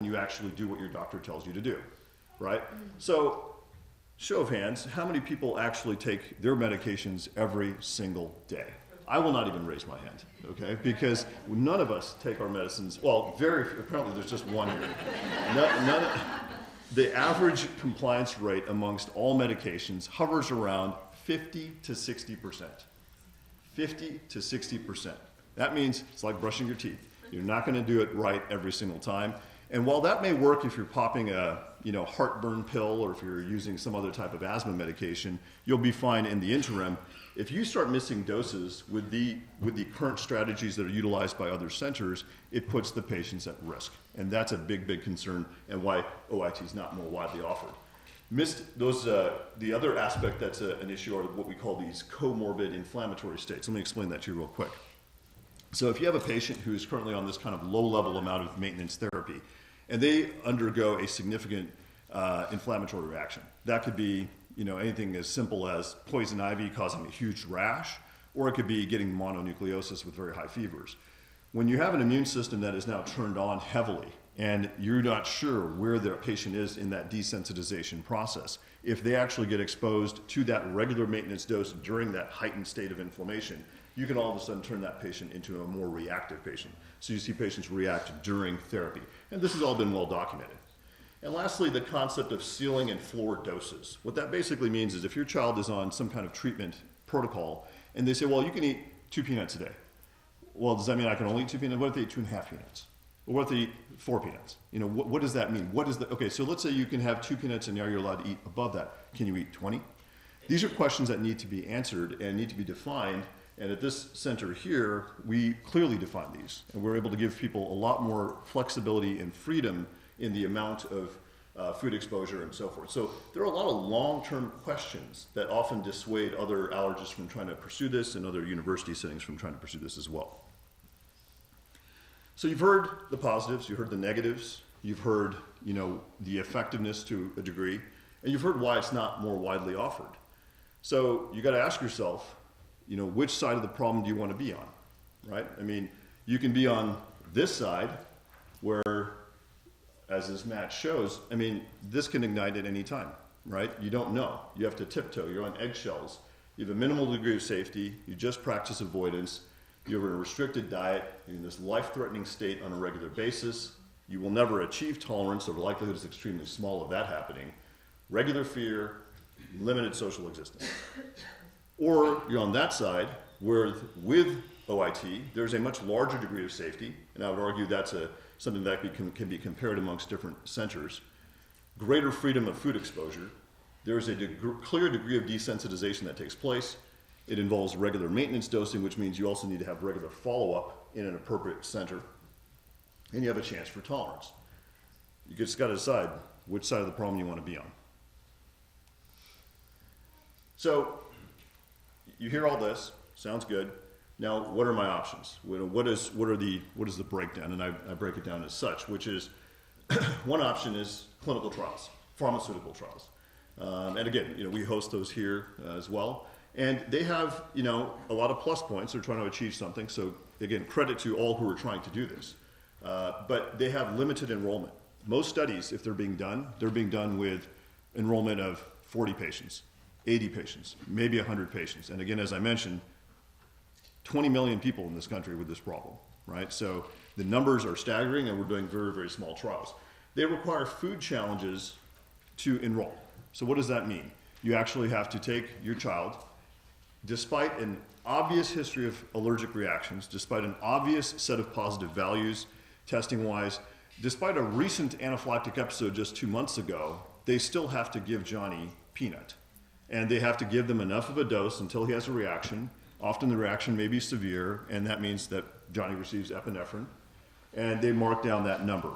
you actually do what your doctor tells you to do, right? So, show of hands, how many people actually take their medications every single day? I will not even raise my hand, okay? Because none of us take our medicines, well, apparently there's just one here. The average compliance rate amongst all medications hovers around 50 to 60%. 50 to 60%. That means it's like brushing your teeth. You're not going to do it right every single time. And while that may work if you're popping a heartburn pill or if you're using some other type of asthma medication, you'll be fine in the interim. If you start missing doses with the current strategies that are utilized by other centers, it puts the patients at risk. And that's a big, big concern and why OIT is not more widely offered. The other aspect that's an issue are what we call these comorbid inflammatory states. Let me explain that to you real quick. So if you have a patient who's currently on this kind of low-level amount of maintenance therapy, and they undergo a significant inflammatory reaction, that could be anything as simple as poison ivy causing a huge rash, or it could be getting mononucleosis with very high fevers. When you have an immune system that is now turned on heavily, and you're not sure where the patient is in that desensitization process, if they actually get exposed to that regular maintenance dose during that heightened state of inflammation, you can all of a sudden turn that patient into a more reactive patient. So you see patients react during therapy. And this has all been well documented. And lastly, the concept of ceiling and floor doses. What that basically means is if your child is on some kind of treatment protocol, and they say, well, you can eat 2 peanuts a day. Well, does that mean I can only eat 2 peanuts? What if they eat 2.5 peanuts? Or what if they eat 4 peanuts? What does that mean? Okay, so let's say you can have 2 peanuts and now you're allowed to eat above that. Can you eat 20? These are questions that need to be answered and need to be defined. And at this center here, we clearly define these. And we're able to give people a lot more flexibility and freedom in the amount of food exposure and so forth. So there are a lot of long-term questions that often dissuade other allergists from trying to pursue this and other university settings from trying to pursue this as well. So you've heard the positives, you've heard the negatives, you've heard the effectiveness to a degree, and you've heard why it's not more widely offered. So you got to ask yourself, which side of the problem do you want to be on, right? I mean, you can be on this side where, as this match shows, this can ignite at any time, right? You don't know. You have to tiptoe. You're on eggshells. You have a minimal degree of safety. You just practice avoidance. You're in a restricted diet. You're in this life-threatening state on a regular basis. You will never achieve tolerance, or the likelihood is extremely small of that happening. Regular fear, limited social existence. Or you're on that side where with OIT, there's a much larger degree of safety, and I would argue that's something that can be compared amongst different centers. Greater freedom of food exposure. There's a clear degree of desensitization that takes place. It involves regular maintenance dosing, which means you also need to have regular follow-up in an appropriate center. And you have a chance for tolerance. You just got to decide which side of the problem you want to be on. So, you hear all this, sounds good. Now, what are my options? What is the breakdown? And I break it down as such, which is one option is clinical trials, pharmaceutical trials. And again, we host those here as well. And they have, a lot of plus points. They're trying to achieve something. So again, credit to all who are trying to do this. But they have limited enrollment. Most studies, if they're being done with enrollment of 40 patients, 80 patients, maybe 100 patients. And again, as I mentioned, 20 million people in this country with this problem, right? So the numbers are staggering, and we're doing very, very small trials. They require food challenges to enroll. So what does that mean? You actually have to take your child, despite an obvious history of allergic reactions, despite an obvious set of positive values, testing-wise, despite a recent anaphylactic episode just 2 months ago, they still have to give Johnny peanut. And they have to give them enough of a dose until he has a reaction. Often the reaction may be severe, and that means that Johnny receives epinephrine, and they mark down that number.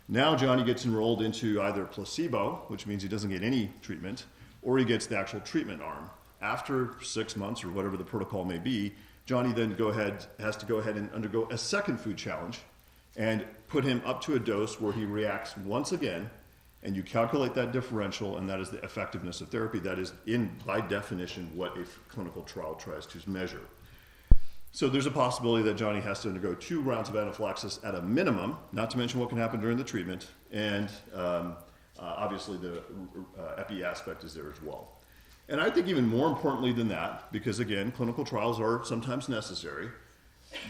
Now Johnny gets enrolled into either placebo, which means he doesn't get any treatment, or he gets the actual treatment arm. After 6 months, or whatever the protocol may be, Johnny then has to go ahead and undergo a second food challenge and put him up to a dose where he reacts once again, and you calculate that differential, and that is the effectiveness of therapy. That is, by definition, what a clinical trial tries to measure. So there's a possibility that Johnny has to undergo 2 rounds of anaphylaxis at a minimum, not to mention what can happen during the treatment, and obviously the epi aspect is there as well. And I think even more importantly than that, because again, clinical trials are sometimes necessary,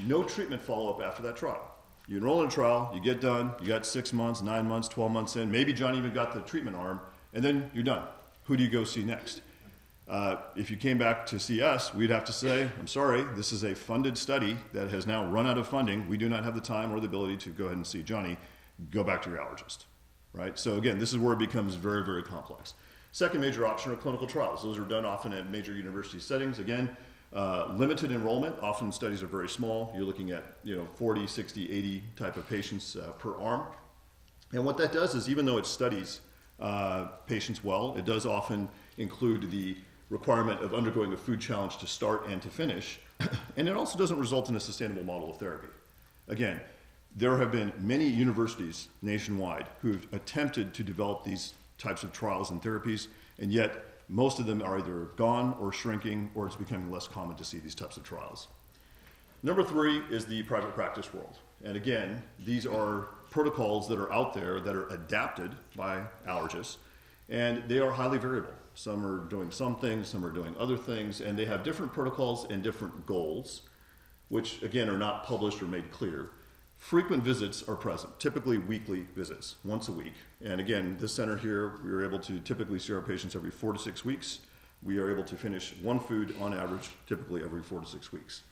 no treatment follow-up after that trial. You enroll in a trial, you get done, you got 6 months, 9 months, 12 months in, maybe Johnny even got the treatment arm, and then you're done. Who do you go see next? If you came back to see us, we'd have to say, I'm sorry, this is a funded study that has now run out of funding. We do not have the time or the ability to go ahead and see Johnny. Go back to your allergist, right? So again, this is where it becomes very, very complex. Second major option are clinical trials. Those are done often at major university settings. Again, limited enrollment. Often studies are very small. You're looking at 40, 60, 80 type of patients per arm. And what that does is, even though it studies patients well, it does often include the requirement of undergoing a food challenge to start and to finish, and it also doesn't result in a sustainable model of therapy. Again, there have been many universities nationwide who've attempted to develop these types of trials and therapies, and yet most of them are either gone or shrinking, or it's becoming less common to see these types of trials. Number 3 is the private practice world. And again, these are protocols that are out there that are adapted by allergists, and they are highly variable. Some are doing some things, some are doing other things, and they have different protocols and different goals, which again are not published or made clear. Frequent visits are present, typically weekly visits, once a week. And again, this center here, we are able to typically see our patients every 4 to 6 weeks. We are able to finish 1 food on average, typically every 4 to 6 weeks.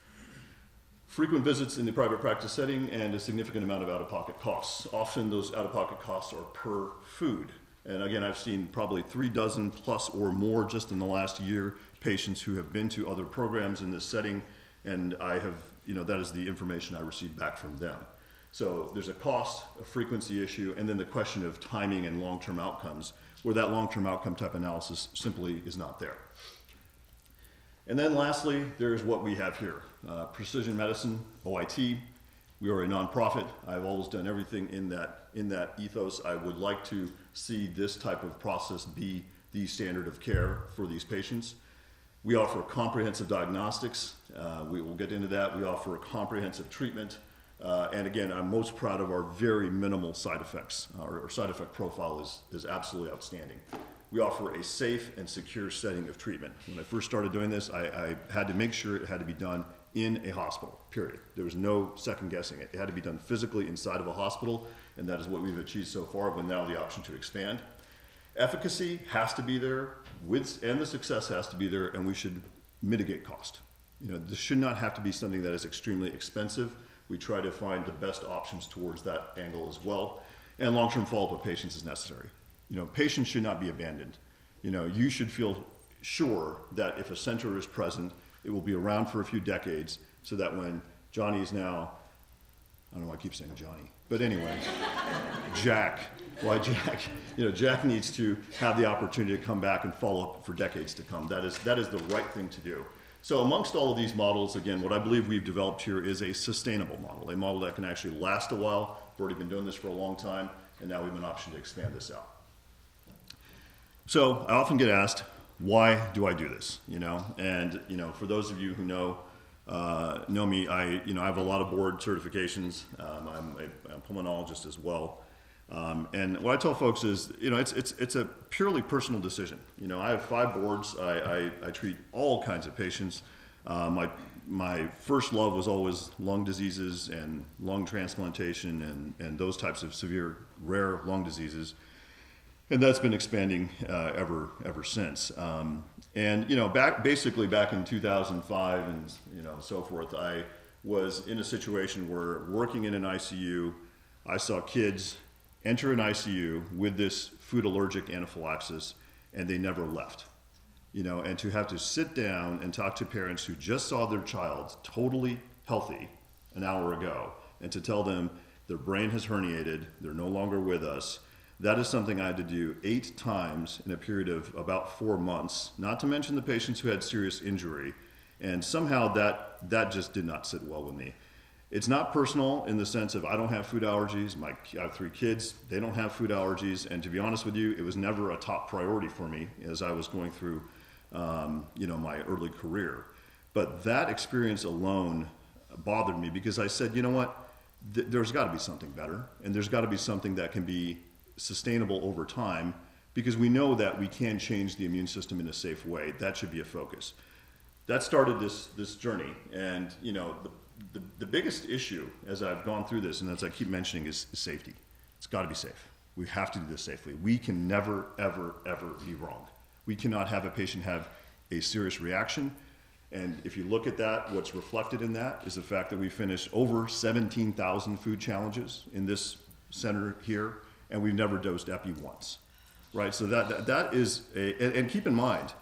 Frequent visits in the private practice setting and a significant amount of out-of-pocket costs. Often those out-of-pocket costs are per food. And again, I've seen probably 3 dozen plus or more just in the last year patients who have been to other programs in this setting, and I have, that is the information I received back from them. So there's a cost, a frequency issue, and then the question of timing and long-term outcomes, where that long-term outcome type analysis simply is not there. And then lastly, there's what we have here. Precision medicine, OIT. We are a nonprofit. I've always done everything in that ethos. I would like to see this type of process be the standard of care for these patients. We offer comprehensive diagnostics. We will get into that. We offer a comprehensive treatment. And again, I'm most proud of our very minimal side effects. Our side effect profile is absolutely outstanding. We offer a safe and secure setting of treatment. When I first started doing this, I had to make sure it had to be done in a hospital, period. There was no second guessing it. It had to be done physically inside of a hospital, and that is what we've achieved so far, with now the option to expand. Efficacy has to be there, and the success has to be there, and we should mitigate cost. This should not have to be something that is extremely expensive. We try to find the best options towards that angle as well. And long-term follow-up of patients is necessary. Patients should not be abandoned. You should feel sure that if a center is present, it will be around for a few decades, so that when Johnny is now, I don't know why I keep saying Johnny, but anyway, Jack. Why Jack? Jack needs to have the opportunity to come back and follow up for decades to come. That is the right thing to do. So amongst all of these models, again, what I believe we've developed here is a sustainable model, a model that can actually last a while. We've already been doing this for a long time, and now we have an option to expand this out. So I often get asked, why do I do this? And for those of you who know me, I have a lot of board certifications. I'm a pulmonologist as well. And what I tell folks is, it's a purely personal decision. I have 5 boards. I treat all kinds of patients. My first love was always lung diseases and lung transplantation and those types of severe, rare lung diseases. And that's been expanding ever since. And back in 2005 and so forth, I was in a situation where, working in an ICU, I saw kids enter an ICU with this food allergic anaphylaxis, and they never left. And to have to sit down and talk to parents who just saw their child totally healthy an hour ago, and to tell them their brain has herniated, they're no longer with us. That is something I had to do 8 times in a period of about 4 months, not to mention the patients who had serious injury. And somehow that just did not sit well with me. It's not personal in the sense of I don't have food allergies. I have 3 kids. They don't have food allergies. And to be honest with you, it was never a top priority for me as I was going through my early career. But that experience alone bothered me because I said, you know what, there's got to be something better, and there's got to be something that can be sustainable over time, because we know that we can change the immune system in a safe way. That should be a focus. That started this journey, and you know, the biggest issue as I've gone through this, and as I keep mentioning, is safety. It's got to be safe. We have to do this safely. We can never, ever, ever be wrong. We cannot have a patient have a serious reaction. And if you look at that, what's reflected in that is the fact that we finished over 17,000 food challenges in this center here, and we've never dosed epi once, right? So that is and keep in mind,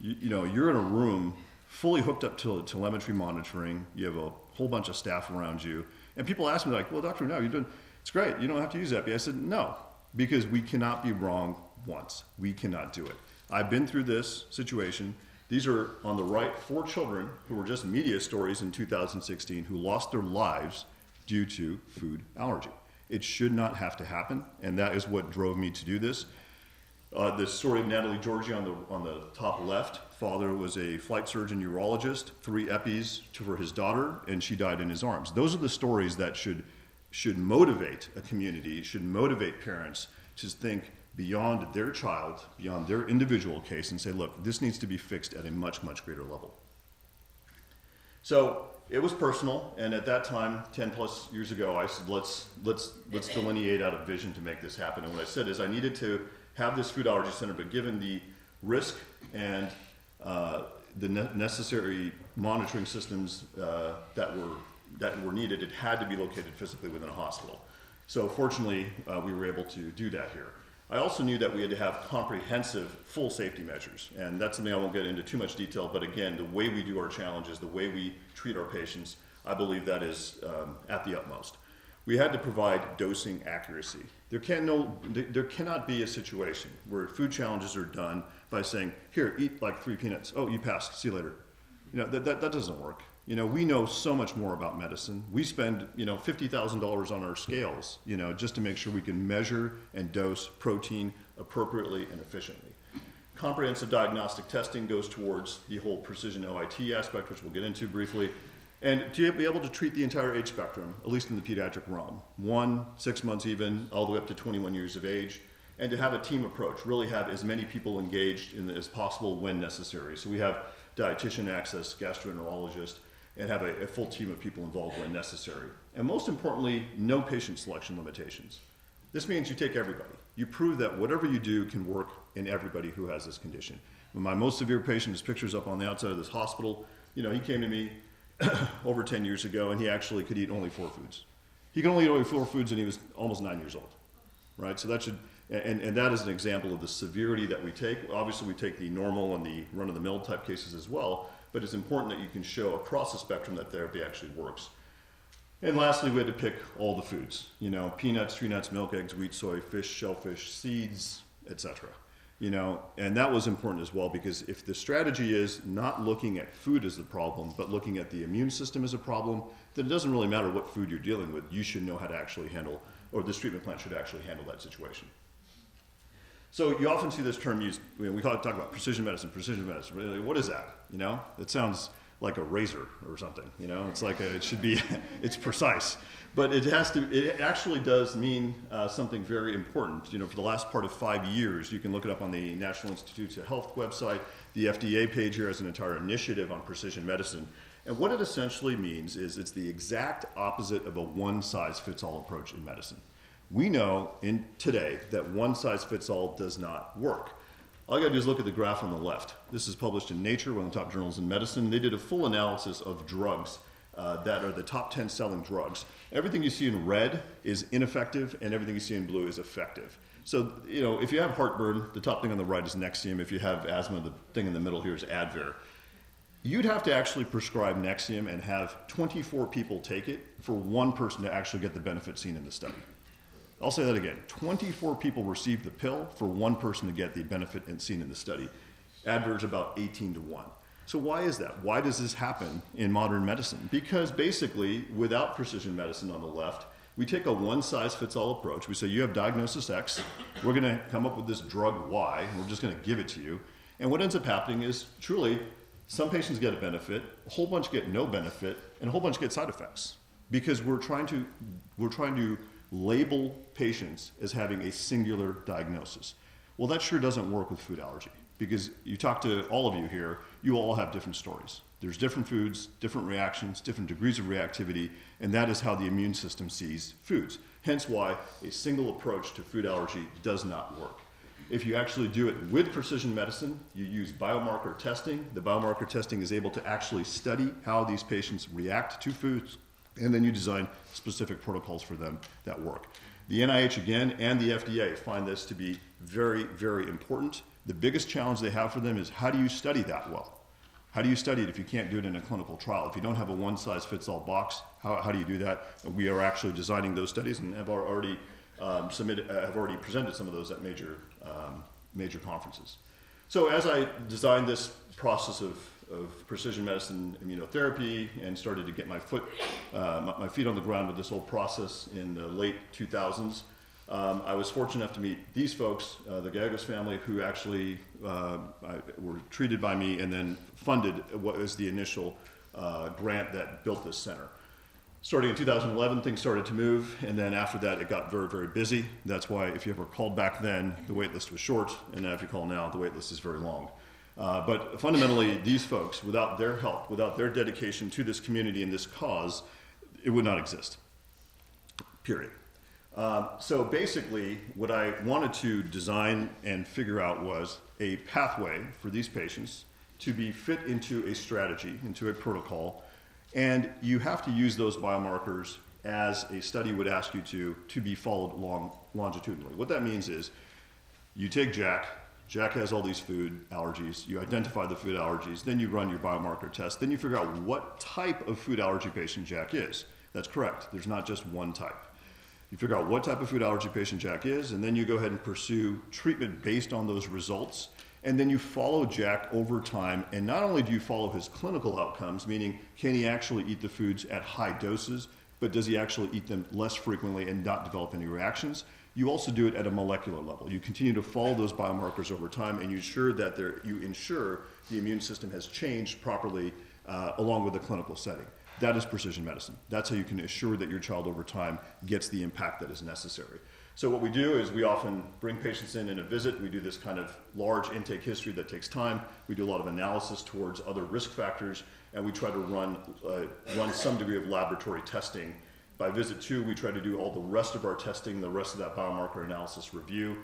you know, you're in a room fully hooked up to telemetry monitoring. You have a whole bunch of staff around you, and people ask me like, well, Dr. No, it's great. You don't have to use epi. I said, no, because we cannot be wrong once. We cannot do it. I've been through this situation. These are, on the right, 4 children who were just media stories in 2016 who lost their lives due to food allergy. It should not have to happen, and that is what drove me to do this. The story of Natalie Georgie on the top left. Father was a flight surgeon urologist, 3 epis for his daughter, and she died in his arms. Those are the stories that should motivate a community, should motivate parents to think beyond their child, beyond their individual case, and say, look, this needs to be fixed at a much, much greater level. So it was personal, and at that time, 10 plus years ago, I said, let's delineate out a vision to make this happen. And what I said is I needed to have this food allergy center, but given the risk and the necessary monitoring systems that were needed, it had to be located physically within a hospital. So fortunately, we were able to do that here. I also knew that we had to have comprehensive, full safety measures, and that's something I won't get into too much detail, but again, the way we do our challenges, the way we treat our patients, I believe that is at the utmost. We had to provide dosing accuracy. There cannot be a situation where food challenges are done by saying, here, eat like 3 peanuts. Oh, you passed, see you later. You know, that doesn't work. You know, we know so much more about medicine. We spend, you know, $50,000 on our scales, you know, just to make sure we can measure and dose protein appropriately and efficiently. Comprehensive diagnostic testing goes towards the whole precision OIT aspect, which we'll get into briefly, and to be able to treat the entire age spectrum, at least in the pediatric realm, 1, 6 months even, all the way up to 21 years of age, and to have a team approach, really have as many people engaged as possible when necessary. So we have dietitian access, gastroenterologist, and have a full team of people involved when necessary. And most importantly, no patient selection limitations. This means you take everybody. You prove that whatever you do can work in everybody who has this condition. When my most severe patient, his picture's up on the outside of this hospital, you know, he came to me over 10 years ago, and he actually could eat only 4 foods. He could only eat only 4 foods, and he was almost 9 years old, right? So that should, and that is an example of the severity that we take. Obviously, we take the normal and the run-of-the-mill type cases as well, but it's important that you can show across the spectrum that therapy actually works. And lastly, we had to pick all the foods, you know, peanuts, tree nuts, milk, eggs, wheat, soy, fish, shellfish, seeds, etc. You know, and that was important as well, because if the strategy is not looking at food as the problem, but looking at the immune system as a problem, then it doesn't really matter what food you're dealing with. You should know how to actually handle, or this treatment plan should actually handle that situation. So you often see this term used, we talk about precision medicine. Really, what is that? You know, it sounds like a razor or something, you know, it's like it should be, it's precise, but it actually does mean something very important. You know, for the last part of 5 years, you can look it up on the National Institutes of Health website. The FDA page here has an entire initiative on precision medicine. And what it essentially means is it's the exact opposite of a one-size-fits-all approach in medicine. We know today that one-size-fits-all does not work. All you gotta do is look at the graph on the left. This is published in Nature, one of the top journals in medicine. They did a full analysis of drugs that are the top 10 selling drugs. Everything you see in red is ineffective, and everything you see in blue is effective. So, you know, if you have heartburn, the top thing on the right is Nexium. If you have asthma, the thing in the middle here is Advair. You'd have to actually prescribe Nexium and have 24 people take it for one person to actually get the benefit seen in the study. I'll say that again. 24 people received the pill for one person to get the benefit seen in the study. Advair is about 18 to 1. So why is that? Why does this happen in modern medicine? Because basically, without precision medicine on the left, we take a one-size-fits-all approach. We say, you have diagnosis X, we're gonna come up with this drug Y, and we're just gonna give it to you. And what ends up happening is, truly, Some patients get a benefit, a whole bunch get no benefit, and a whole bunch get side effects. Because we're trying to label patients as having a singular diagnosis. Well, that sure doesn't work with food allergy, because you talk to all of you here, you all have different stories. There's different foods, different reactions, different degrees of reactivity, and that is how the immune system sees foods. Hence why a single approach to food allergy does not work. If you actually do it with precision medicine, you use biomarker testing. The biomarker testing is able to actually study how these patients react to foods, and then you design specific protocols for them that work. The NIH, again, and the FDA find this to be very, very important. The biggest challenge they have for them is, how do you study that well? How do you study it if you can't do it in a clinical trial? If you don't have a one-size-fits-all box, how do you do that? We are actually designing those studies and have already presented some of those at major conferences. So as I designed this process of precision medicine immunotherapy and started to get my feet on the ground with this whole process in the late 2000s, I was fortunate enough to meet these folks, the Gallegos family, who actually were treated by me and then funded what was the initial grant that built this center. Starting in 2011, things started to move, and then after that, it got very, very busy. That's why if you ever called back then, the wait list was short, and now if you call now, the wait list is very long. But fundamentally, these folks, without their help, without their dedication to this community and this cause, it would not exist, period. So basically, what I wanted to design and figure out was a pathway for these patients to be fit into a strategy, into a protocol, and you have to use those biomarkers as a study would ask you to be followed longitudinally. What that means is you take Jack has all these food allergies, you identify the food allergies, then you run your biomarker test, then you figure out what type of food allergy patient Jack is. That's correct, there's not just one type. You figure out what type of food allergy patient Jack is, and then you go ahead and pursue treatment based on those results. And then you follow Jack over time, and not only do you follow his clinical outcomes, meaning can he actually eat the foods at high doses, but does he actually eat them less frequently and not develop any reactions? You also do it at a molecular level. You continue to follow those biomarkers over time, and you ensure the immune system has changed properly along with the clinical setting. That is precision medicine. That's how you can assure that your child over time gets the impact that is necessary. So what we do is we often bring patients in a visit. We do this kind of large intake history that takes time. We do a lot of analysis towards other risk factors, and we try to run some degree of laboratory testing. By visit 2, we try to do all the rest of our testing, the rest of that biomarker analysis review.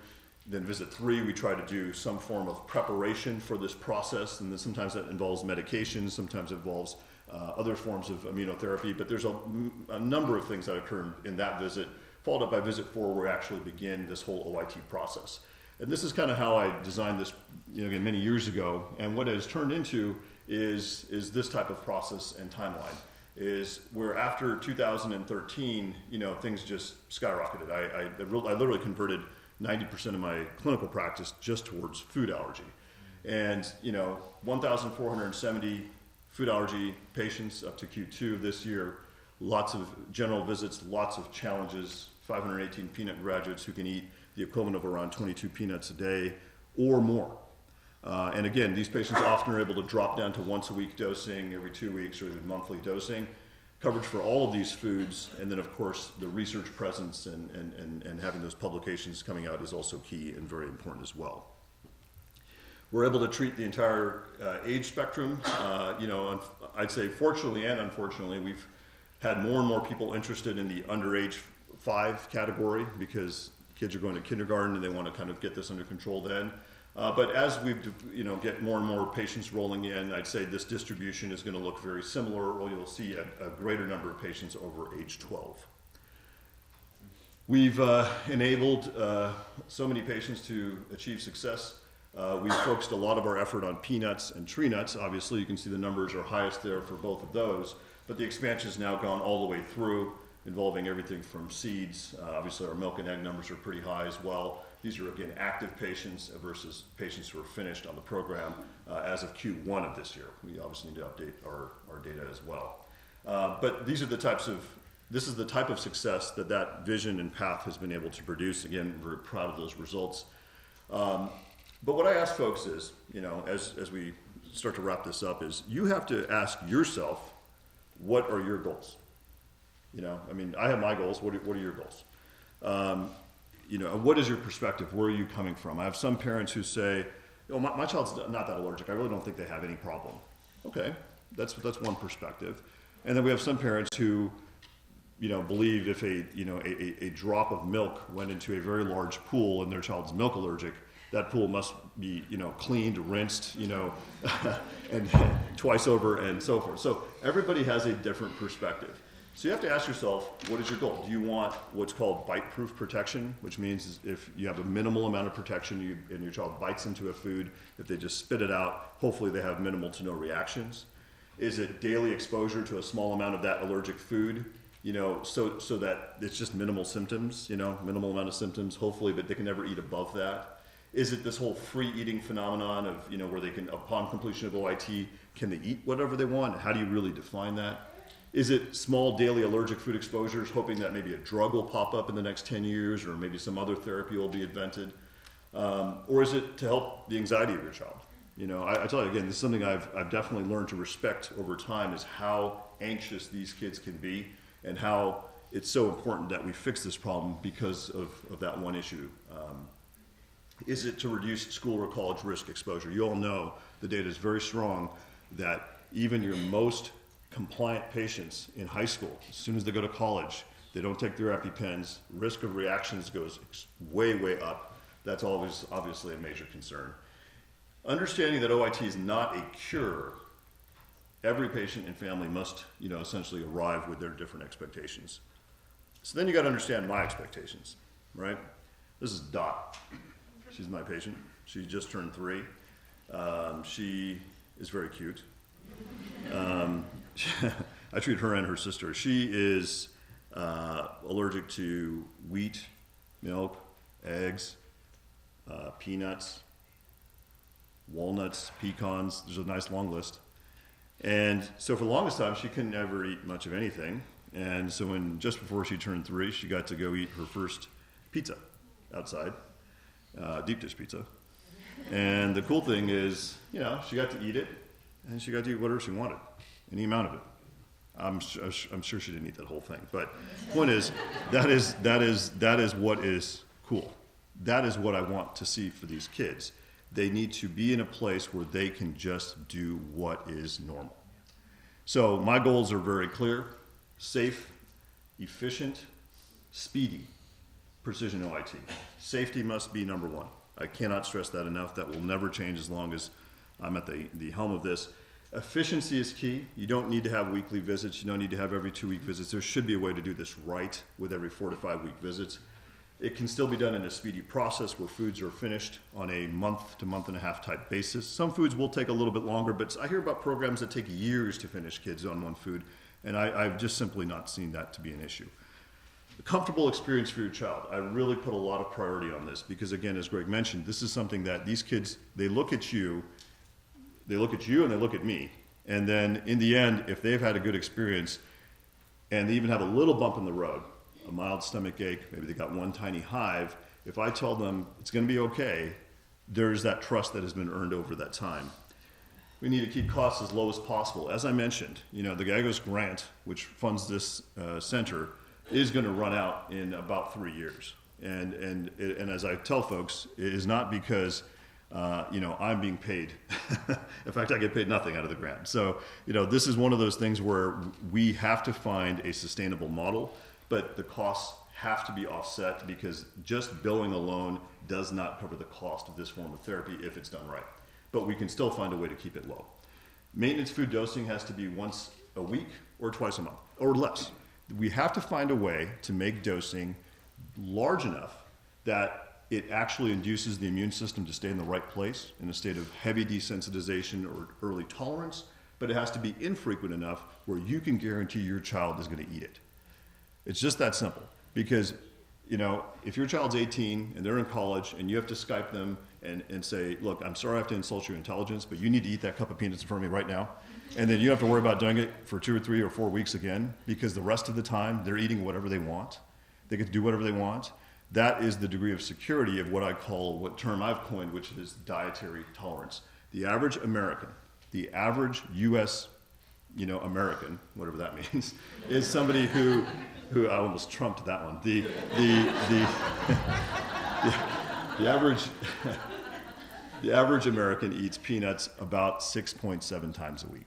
Then visit 3, we try to do some form of preparation for this process, and then sometimes that involves medications, sometimes it involves other forms of immunotherapy, but there's a number of things that occur in that visit, followed up by visit 4, where we actually begin this whole OIT process. And this is kind of how I designed this, again, many years ago, and what it has turned into is this type of process and timeline. Is where after 2013, things just skyrocketed. I literally converted 90% of my clinical practice just towards food allergy. And 1,470 food allergy patients up to Q2 this year, lots of general visits, lots of challenges, 518 peanut graduates who can eat the equivalent of around 22 peanuts a day or more. And again, these patients often are able to drop down to once a week dosing, every 2 weeks, or even monthly dosing, coverage for all of these foods, and then of course the research presence and having those publications coming out is also key and very important as well. We're able to treat the entire age spectrum. I'd say fortunately and unfortunately, we've had more and more people interested in the underage 5 category because kids are going to kindergarten and they want to kind of get this under control then. But as we get more and more patients rolling in, I'd say this distribution is going to look very similar, or you'll see a greater number of patients over age 12. We've enabled so many patients to achieve success. We've focused a lot of our effort on peanuts and tree nuts. Obviously, you can see the numbers are highest there for both of those, but the expansion has now gone all the way through, involving everything from seeds. Obviously, our milk and egg numbers are pretty high as well. These are, again, active patients versus patients who are finished on the program as of Q1 of this year. We obviously need to update our data as well. But this is the type of success that vision and path has been able to produce. Again, we're proud of those results. But what I ask folks is, as we start to wrap this up, is you have to ask yourself, what are your goals? I mean, I have my goals. What are your goals? What is your perspective? Where are you coming from? I have some parents who say, my child's not that allergic. I really don't think they have any problem. Okay, that's one perspective. And then we have some parents who, believe if a drop of milk went into a very large pool and their child's milk allergic, that pool must be, cleaned, rinsed, and twice over and so forth. So everybody has a different perspective. So you have to ask yourself, what is your goal? Do you want what's called bite-proof protection, which means if you have a minimal amount of protection and your child bites into a food, if they just spit it out, hopefully they have minimal to no reactions? Is it daily exposure to a small amount of that allergic food, so that it's just minimal symptoms, minimal amount of symptoms, hopefully, but they can never eat above that? Is it this whole free eating phenomenon of, where they can, upon completion of OIT, can they eat whatever they want? How do you really define that? Is it small daily allergic food exposures, hoping that maybe a drug will pop up in the next 10 years or maybe some other therapy will be invented? Or is it to help the anxiety of your child? I tell you again, this is something I've definitely learned to respect over time, is how anxious these kids can be and how it's so important that we fix this problem because of that one issue. Is it to reduce school or college risk exposure? You all know the data is very strong that even your most compliant patients in high school, as soon as they go to college, they don't take their EpiPens, risk of reactions goes way, way up. That's always obviously a major concern. Understanding that OIT is not a cure, every patient and family must, essentially arrive with their different expectations. So then you got to understand my expectations, right? This is Dot. She's my patient. She just turned 3. She is very cute. I treat her and her sister. She is allergic to wheat, milk, eggs, peanuts, walnuts, pecans. There's a nice long list. And so for the longest time, she couldn't ever eat much of anything. And so just before she turned 3, she got to go eat her first pizza outside, deep dish pizza. And the cool thing is, she got to eat it, and she got to eat whatever she wanted, any amount of it. I'm sure she didn't eat that whole thing. But the point is, that is what is cool. That is what I want to see for these kids. They need to be in a place where they can just do what is normal. So my goals are very clear: safe, efficient, speedy, precision OIT. Safety must be number one. I cannot stress that enough. That will never change as long as I'm at the helm of this. Efficiency is key. You don't need to have weekly visits. You don't need to have every 2-week visits. There should be a way to do this right with every 4 to 5 week visits. It can still be done in a speedy process where foods are finished on a month to month and a half type basis. Some foods will take a little bit longer, but I hear about programs that take years to finish kids on one food, and I've just simply not seen that to be an issue. A comfortable experience for your child. I really put a lot of priority on this because, again, as Greg mentioned, this is something that these kids, they look at you and they look at me. And then in the end, if they've had a good experience and they even have a little bump in the road, a mild stomach ache, maybe they got one tiny hive, if I tell them it's going to be okay, there's that trust that has been earned over that time. We need to keep costs as low as possible. As I mentioned, the Gagos grant, which funds this center, is going to run out in about 3 years. And as I tell folks, it is not because I'm being paid. In fact, I get paid nothing out of the grant. So, this is one of those things where we have to find a sustainable model, but the costs have to be offset because just billing alone does not cover the cost of this form of therapy if it's done right. But we can still find a way to keep it low. Maintenance food dosing has to be once a week or twice a month or less. We have to find a way to make dosing large enough that it actually induces the immune system to stay in the right place in a state of heavy desensitization or early tolerance, but it has to be infrequent enough where you can guarantee your child is going to eat it. It's just that simple. Because, if your child's 18 and they're in college and you have to Skype them and say, look, I'm sorry I have to insult your intelligence, but you need to eat that cup of peanuts in front of me right now. And then you have to worry about doing it for 2 or 3 or 4 weeks again, because the rest of the time they're eating whatever they want. They get to do whatever they want. That is the degree of security of what term I've coined, which is dietary tolerance. The average American, The average U.S. American, whatever that means, is somebody who I almost trumped that one. The average the average American eats peanuts about 6.7 times a week.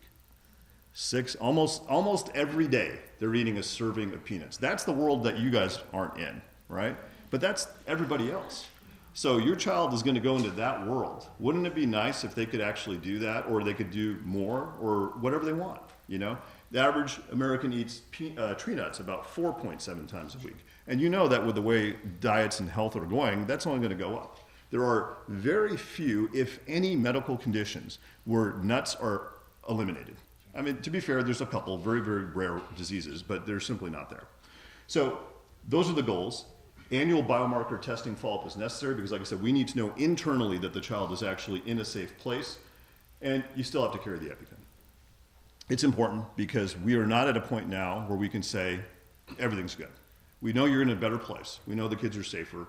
Almost every day they're eating a serving of peanuts. That's the world that you guys aren't in, right? But that's everybody else. So your child is going to go into that world. Wouldn't it be nice if they could actually do that, or they could do more, or whatever they want, The average American eats tree nuts about 4.7 times a week. And you know that with the way diets and health are going, that's only going to go up. There are very few, if any, medical conditions where nuts are eliminated. I mean, to be fair, there's a couple very, very rare diseases, but they're simply not there. So those are the goals. Annual biomarker testing follow-up is necessary because, like I said, we need to know internally that the child is actually in a safe place, and you still have to carry the EpiPen. It's important because we are not at a point now where we can say everything's good. We know you're in a better place. We know the kids are safer.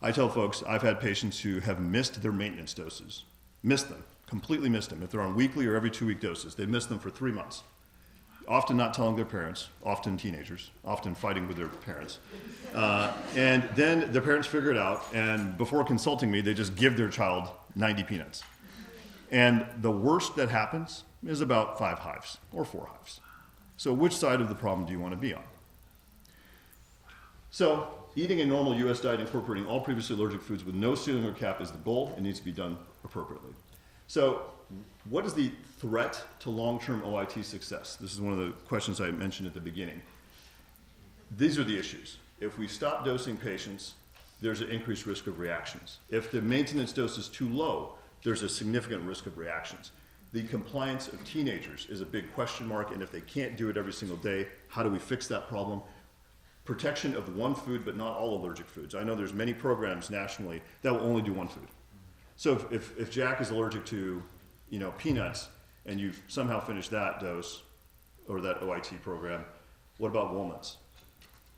I tell folks, I've had patients who have missed their maintenance doses, completely missed them. If they're on weekly or every 2-week doses, they missed them for 3 months. Often not telling their parents, often teenagers, often fighting with their parents. And then the parents figure it out, and before consulting me, they just give their child 90 peanuts. And the worst that happens is about 5 hives or 4 hives. So which side of the problem do you want to be on? So eating a normal U.S. diet incorporating all previously allergic foods with no ceiling or cap is the goal. It needs to be done appropriately. So what is the threat to long-term OIT success? This is one of the questions I mentioned at the beginning. These are the issues. If we stop dosing patients, there's an increased risk of reactions. If the maintenance dose is too low, there's a significant risk of reactions. The compliance of teenagers is a big question mark, and if they can't do it every single day, how do we fix that problem? Protection of one food, but not all allergic foods. I know there's many programs nationally that will only do one food. So if Jack is allergic to, peanuts, and you've somehow finished that dose or that OIT program, what about walnuts?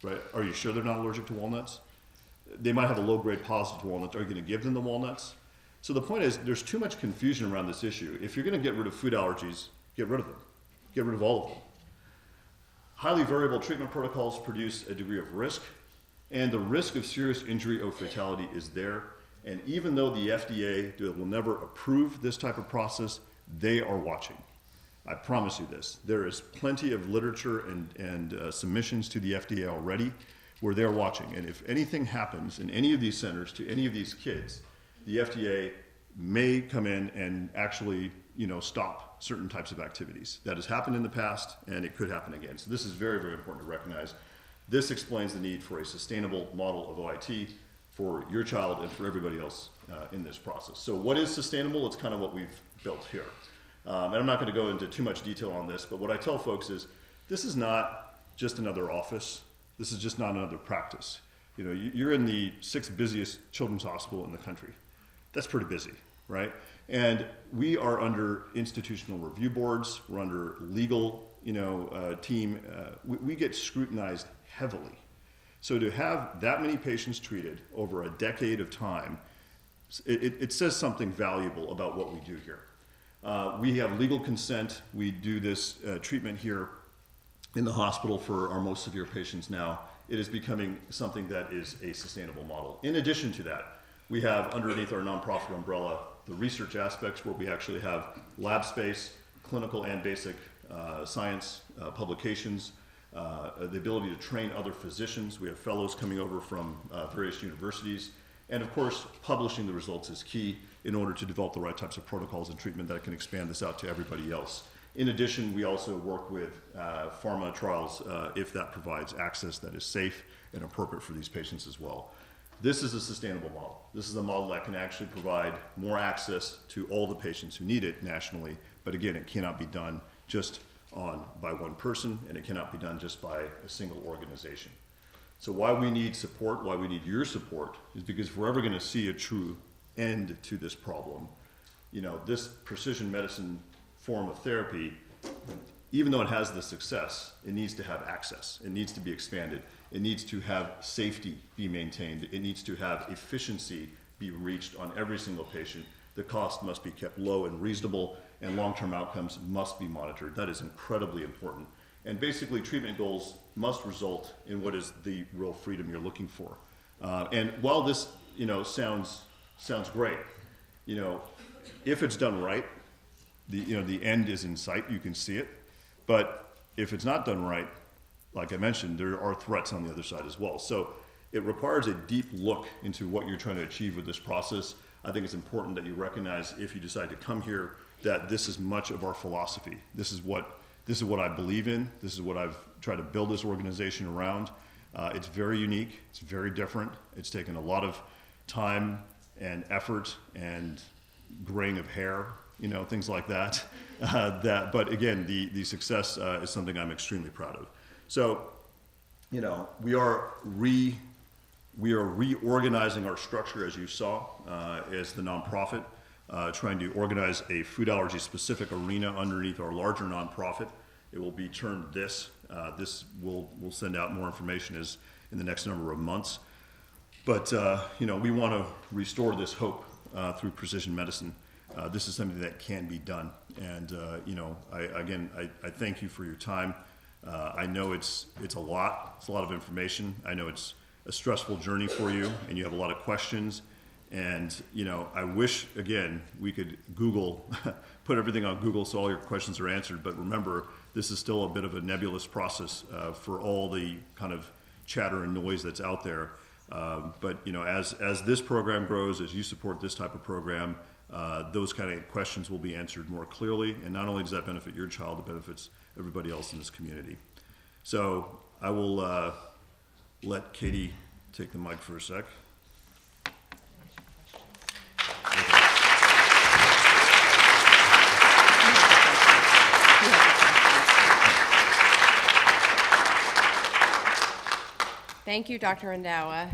Right? Are you sure they're not allergic to walnuts? They might have a low-grade positive to walnuts. Are you going to give them the walnuts? So the point is, there's too much confusion around this issue. If you're going to get rid of food allergies, get rid of them. Get rid of all of them. Highly variable treatment protocols produce a degree of risk, and the risk of serious injury or fatality is there. And even though the FDA will never approve this type of process, they are watching. I promise you this. There is plenty of literature and submissions to the FDA already where they're watching. And if anything happens in any of these centers to any of these kids, the FDA may come in and actually, stop certain types of activities. That has happened in the past, and it could happen again. So this is very, very important to recognize. This explains the need for a sustainable model of OIT for your child and for everybody else in this process. So what is sustainable? It's kind of what we've built here. And I'm not going to go into too much detail on this, but what I tell folks is this is not just another office. This is just not another practice. You're in the 6th busiest children's hospital in the country. That's pretty busy, right? And we are under institutional review boards. We're under legal, team. We get scrutinized heavily. So to have that many patients treated over a decade of time, it says something valuable about what we do here. We have legal consent. We do this treatment here in the hospital for our most severe patients now. It is becoming something that is a sustainable model. In addition to that, we have underneath our nonprofit umbrella the research aspects where we actually have lab space, clinical and basic science publications, the ability to train other physicians. We have fellows coming over from various universities. And of course, publishing the results is key in order to develop the right types of protocols and treatment that can expand this out to everybody else. In addition, we also work with pharma trials if that provides access that is safe and appropriate for these patients as well. This is a sustainable model. This is a model that can actually provide more access to all the patients who need it nationally. But again, it cannot be done just by one person, and it cannot be done just by a single organization. So why we need support, why we need your support, is because if we're ever going to see a true end to this problem, this precision medicine form of therapy, even though it has the success, it needs to have access. It needs to be expanded. It needs to have safety be maintained. It needs to have efficiency be reached on every single patient the cost must be kept low and reasonable, and long-term outcomes must be monitored. That is incredibly important. And basically, treatment goals must result in what is the real freedom you're looking for. And while this, sounds great, if it's done right, the end is in sight. You can see it. But if it's not done right, like I mentioned, there are threats on the other side as well. So it requires a deep look into what you're trying to achieve with this process. I think it's important that you recognize, if you decide to come here, that this is much of our philosophy. This is what I believe in. This is what I've tried to build this organization around. It's very unique. It's very different. It's taken a lot of time and effort and graying of hair, things like that. But again, the success is something I'm extremely proud of. So, we are reorganizing our structure, as you saw, as the nonprofit, trying to organize a food allergy specific arena underneath our larger nonprofit. It will be termed this. We'll send out more information as in the next number of months. But we want to restore this hope through precision medicine. This is something that can be done. And I thank you for your time. I know it's a lot. It's a lot of information. I know it's a stressful journey for you, and you have a lot of questions. And I wish, again, we could Google, put everything on Google so all your questions are answered. But remember, this is still a bit of a nebulous process for all the kind of chatter and noise that's out there. But as this program grows, as you support this type of program, those kind of questions will be answered more clearly. And not only does that benefit your child, it benefits everybody else in this community. So I will let Katie take the mic for a sec. Thank you, Dr. Rendawa.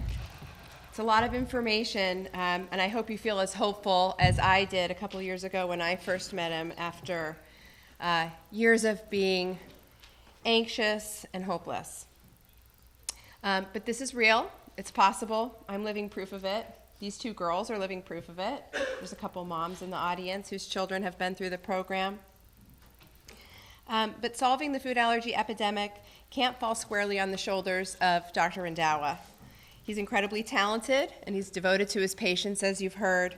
It's a lot of information, and I hope you feel as hopeful as I did a couple years ago when I first met him after years of being anxious and hopeless. But this is real. It's possible. I'm living proof of it. These two girls are living proof of it. There's a couple moms in the audience whose children have been through the program. But solving the food allergy epidemic can't fall squarely on the shoulders of Dr. Rendawa. He's incredibly talented, and he's devoted to his patients, as you've heard.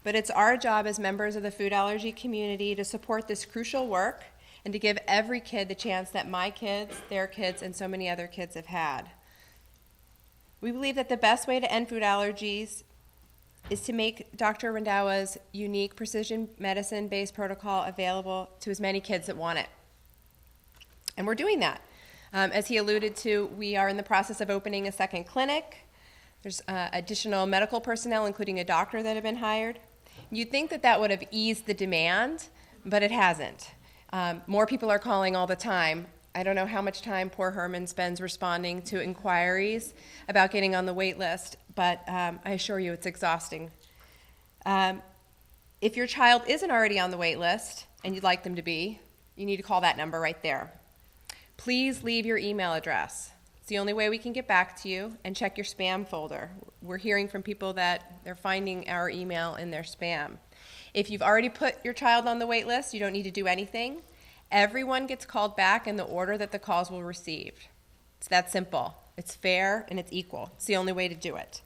But it's our job as members of the food allergy community to support this crucial work and to give every kid the chance that my kids, their kids, and so many other kids have had. We believe that the best way to end food allergies is to make Dr. Rendawa's unique precision medicine-based protocol available to as many kids that want it. And we're doing that. As he alluded to, we are in the process of opening a second clinic. There's additional medical personnel, including a doctor, that have been hired. You'd think that that would have eased the demand, but it hasn't. More people are calling all the time. I don't know how much time poor Herman spends responding to inquiries about getting on the wait list, but I assure you it's exhausting. If your child isn't already on the wait list and you'd like them to be, you need to call that number right there. Please leave your email address. It's the only way we can get back to you, and check your spam folder. We're hearing from people that they're finding our email in their spam. If you've already put your child on the wait list, you don't need to do anything. Everyone gets called back in the order that the calls were received. It's that simple. It's fair and it's equal. It's the only way to do it.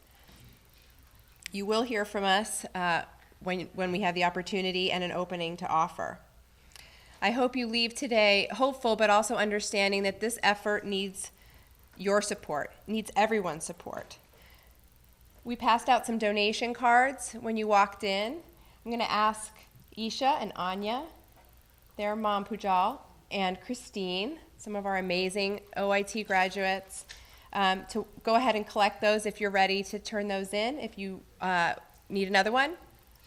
You will hear from us when we have the opportunity and an opening to offer. I hope you leave today hopeful, but also understanding that this effort needs your support, needs everyone's support. We passed out some donation cards when you walked in. I'm going to ask Isha and Anya, their mom Pujal, and Christine, some of our amazing OIT graduates, to go ahead and collect those if you're ready to turn those in. If you need another one,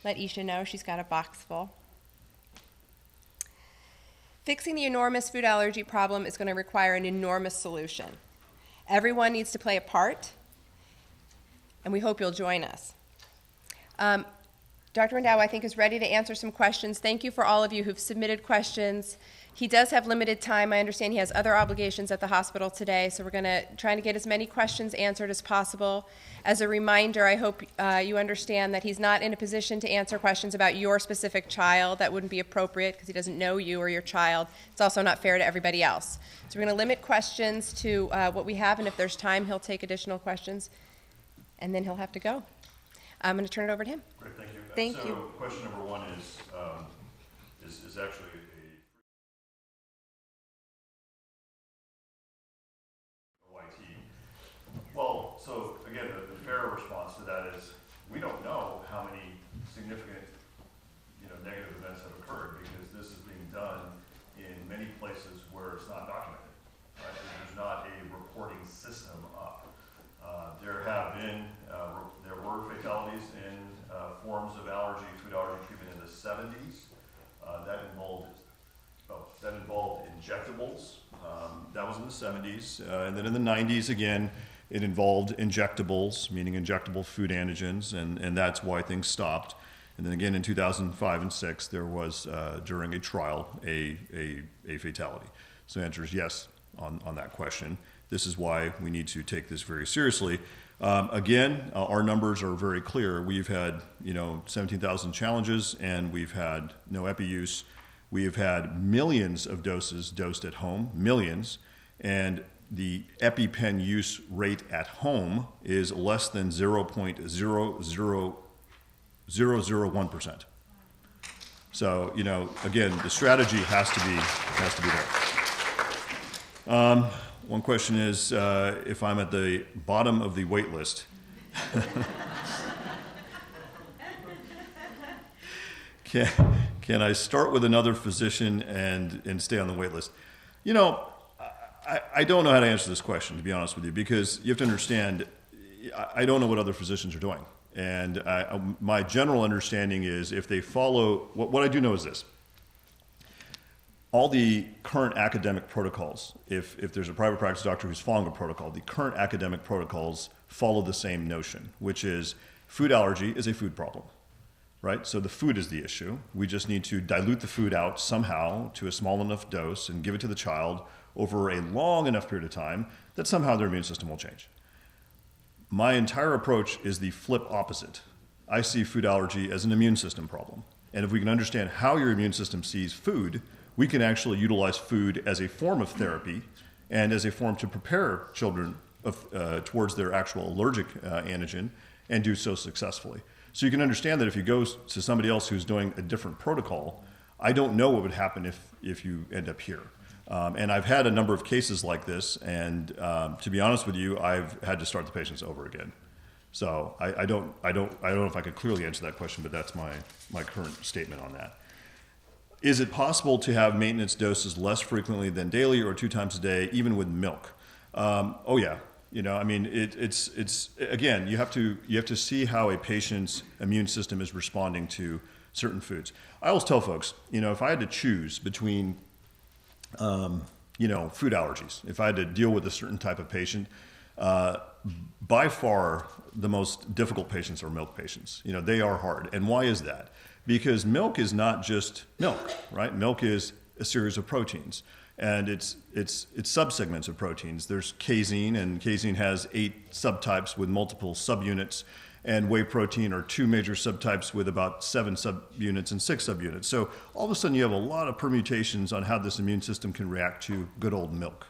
let Isha know. She's got a box full. Fixing the enormous food allergy problem is going to require an enormous solution. Everyone needs to play a part, and we hope you'll join us. Dr. Rendawa, I think, is ready to answer some questions. Thank you for all of you who've submitted questions. He does have limited time. I understand he has other obligations at the hospital today, so we're going to try to get as many questions answered as possible. As a reminder, I hope you understand that he's not in a position to answer questions about your specific child. That wouldn't be appropriate because he doesn't know you or your child. It's also not fair to everybody else. So we're going to limit questions to what we have, and if there's time, he'll take additional questions, and then he'll have to go. I'm going to turn it over to him. Great, thank you. Thank so you. Question number one is actually a OIT. Well, so again, the fair response to that is we don't know how many significant, negative events have occurred because this is being done in many places where it's not documented. Right? There's not a reporting system up. There were fatalities in forms of allergy, food allergy treatment in the 70s. That involved injectables. That was in the 70s. And then in the 90s, again, it involved injectables, meaning injectable food antigens, and that's why things stopped. And then again in 2005 and 6, there was, during a trial, a fatality. So the answer is yes on that question. This is why we need to take this very seriously. Again, our numbers are very clear. We've had 17,000 challenges, and we've had no epi use. We have had millions of doses dosed at home, millions, and the EpiPen use rate at home is less than 0.00001%. So, again, the strategy has to be there. One question is, if I'm at the bottom of the wait list, can I start with another physician and stay on the wait list? I don't know how to answer this question, to be honest with you, because you have to understand, I don't know what other physicians are doing. And my general understanding is if they follow, what I do know is this. All the current academic protocols, if there's a private practice doctor who's following a protocol, the current academic protocols follow the same notion, which is food allergy is a food problem, right? So the food is the issue. We just need to dilute the food out somehow to a small enough dose and give it to the child over a long enough period of time that somehow their immune system will change. My entire approach is the flip opposite. I see food allergy as an immune system problem. And if we can understand how your immune system sees food, we can actually utilize food as a form of therapy and as a form to prepare children towards their actual allergic antigen and do so successfully. So you can understand that if you go to somebody else who's doing a different protocol, I don't know what would happen if you end up here. And I've had a number of cases like this, and to be honest with you, I've had to start the patients over again. So I don't know if I could clearly answer that question, but that's my current statement on that. Is it possible to have maintenance doses less frequently than daily or 2 times a day, even with milk? Oh yeah, it's again, you have to see how a patient's immune system is responding to certain foods. I always tell folks, if I had to choose between food allergies, if I had to deal with a certain type of patient, by far the most difficult patients are milk patients. They are hard. And why is that? Because milk is not just milk, right? Milk is a series of proteins, and it's subsegments of proteins. There's casein, and casein has 8 subtypes with multiple subunits, and whey protein are 2 major subtypes with about 7 subunits and 6 subunits. So all of a sudden you have a lot of permutations on how this immune system can react to good old milk,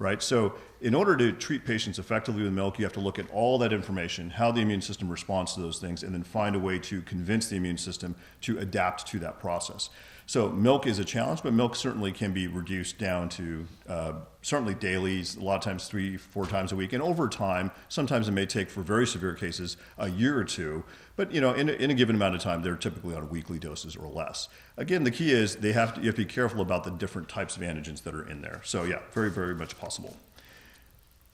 right? So in order to treat patients effectively with milk, you have to look at all that information, how the immune system responds to those things, and then find a way to convince the immune system to adapt to that process. So milk is a challenge, but milk certainly can be reduced down to certainly daily, a lot of times 3-4 times a week. And over time, sometimes it may take, for very severe cases, a year or 2. But in a given amount of time, they're typically on weekly doses or less. Again, the key is you have to be careful about the different types of antigens that are in there. So yeah, very, very much possible.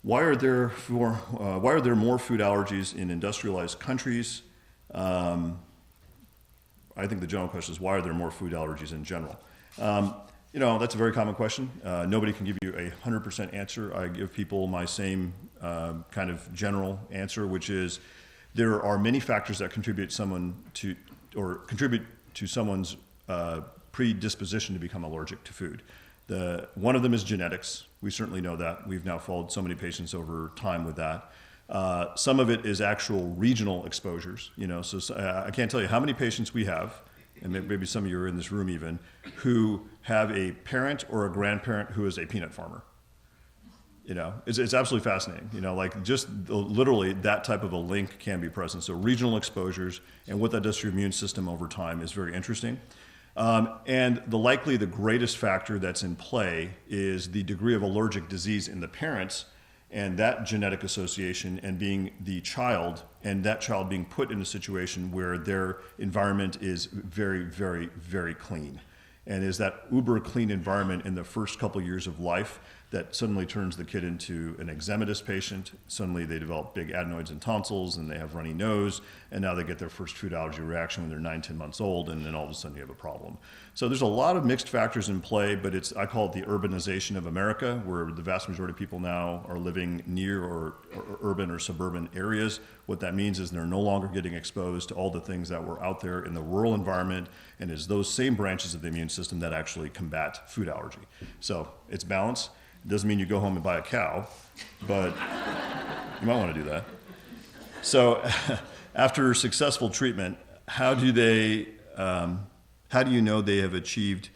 Why are there more food allergies in industrialized countries? I think the general question is, why are there more food allergies in general? That's a very common question. Nobody can give you a 100% answer. I give people my same kind of general answer, which is there are many factors that contribute to someone's predisposition to become allergic to food. One of them is genetics. We certainly know that. We've now followed so many patients over time with that. Some of it is actual regional exposures. I can't tell you how many patients we have, and maybe some of you are in this room even, who have a parent or a grandparent who is a peanut farmer. It's absolutely fascinating. Like just literally that type of a link can be present. So regional exposures and what that does to your immune system over time is very interesting. And the greatest factor that's in play is the degree of allergic disease in the parents and that genetic association and being the child and that child being put in a situation where their environment is very, very, very clean. And is that uber clean environment in the first couple years of life that suddenly turns the kid into an eczematous patient. Suddenly they develop big adenoids and tonsils and they have runny nose, and now they get their first food allergy reaction when they're 9, 10 months old, and then all of a sudden you have a problem. So there's a lot of mixed factors in play, but I call it the urbanization of America, where the vast majority of people now are living near or urban or suburban areas. What that means is they're no longer getting exposed to all the things that were out there in the rural environment, and it's those same branches of the immune system that actually combat food allergy. So it's balance. It doesn't mean you go home and buy a cow, but you might want to do that. So after successful treatment, how do you know they have achieved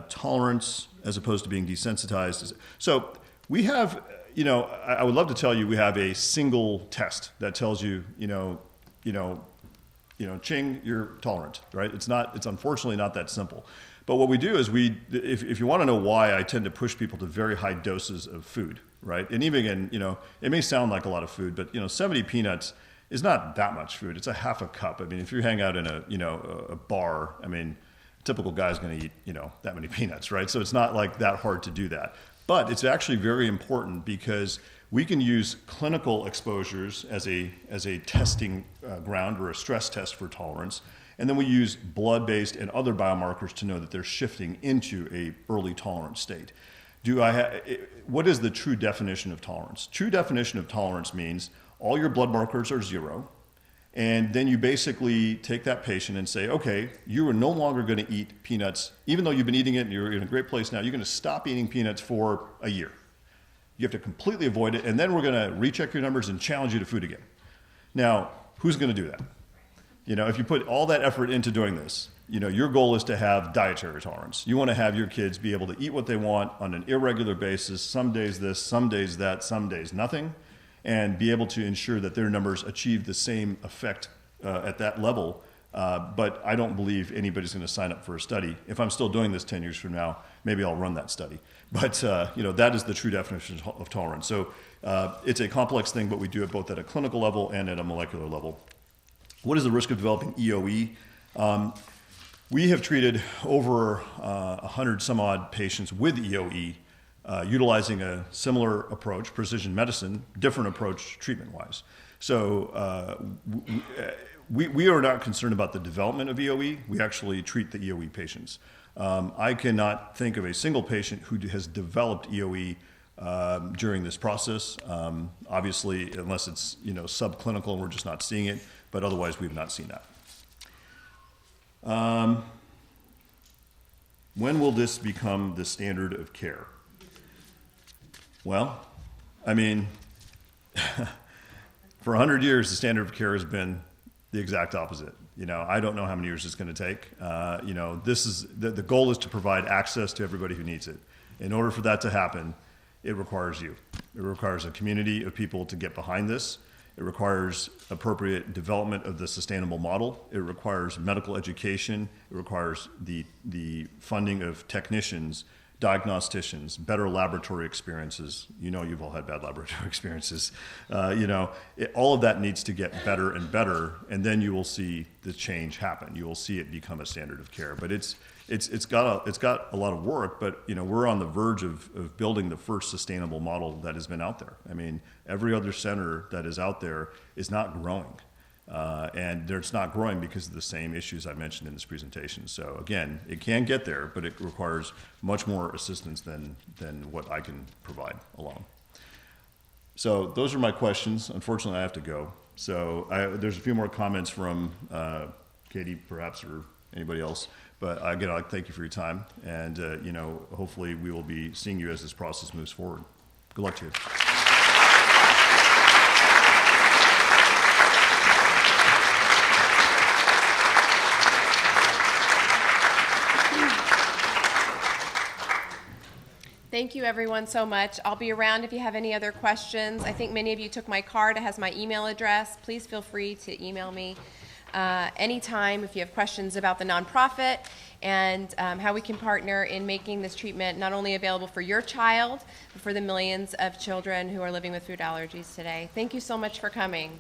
tolerance as opposed to being desensitized? So we have, I would love to tell you we have a single test that tells you, Ching, you're tolerant, right? It's unfortunately not that simple. But what we do is if you want to know why I tend to push people to very high doses of food, right? And even again, it may sound like a lot of food, but 70 peanuts is not that much food. It's a half a cup. I mean, if you hang out in a bar, I mean, a typical guy's going to eat, that many peanuts, right? So it's not like that hard to do that. But it's actually very important because we can use clinical exposures as a testing ground or a stress test for tolerance. And then we use blood-based and other biomarkers to know that they're shifting into a early tolerance state. What is the true definition of tolerance? True definition of tolerance means all your blood markers are 0, and then you basically take that patient and say, okay, you are no longer going to eat peanuts, even though you've been eating it and you're in a great place now, you're going to stop eating peanuts for a year. You have to completely avoid it, and then we're going to recheck your numbers and challenge you to food again. Now, who's going to do that? If you put all that effort into doing this, your goal is to have dietary tolerance. You want to have your kids be able to eat what they want on an irregular basis, some days this, some days that, some days nothing, and be able to ensure that their numbers achieve the same effect at that level. But I don't believe anybody's going to sign up for a study. If I'm still doing this 10 years from now, maybe I'll run that study. But that is the true definition of tolerance. So it's a complex thing, but we do it both at a clinical level and at a molecular level. What is the risk of developing EOE? We have treated over 100 some odd patients with EOE utilizing a similar approach, precision medicine, different approach treatment-wise. So we are not concerned about the development of EOE. We actually treat the EOE patients. I cannot think of a single patient who has developed EOE during this process. Obviously, unless it's subclinical and we're just not seeing it, but otherwise we've not seen that. When will this become the standard of care? Well, I mean, for 100 years, the standard of care has been the exact opposite. I don't know how many years it's going to take. This is the goal is to provide access to everybody who needs it. In order for that to happen, it requires you. It requires a community of people to get behind this. It requires appropriate development of the sustainable model. It requires medical education. It requires the funding of technicians, diagnosticians, better laboratory experiences. You've all had bad laboratory experiences. All of that needs to get better and better, and then you will see the change happen. You will see it become a standard of care. But it's got a lot of work, but we're on the verge of building the first sustainable model that has been out there. I mean, every other center that is out there is not growing. And it's not growing because of the same issues I mentioned in this presentation. So again, it can get there, but it requires much more assistance than what I can provide alone. So those are my questions. Unfortunately, I have to go. So there's a few more comments from Katie, perhaps, or anybody else. But again, I'd like to thank you for your time, and you know, hopefully we will be seeing you as this process moves forward. Good luck to you. Thank you, everyone, so much. I'll be around if you have any other questions. I think many of you took my card. It has my email address. Please feel free to email me anytime if you have questions about the nonprofit and how we can partner in making this treatment not only available for your child, but for the millions of children who are living with food allergies today. Thank you so much for coming.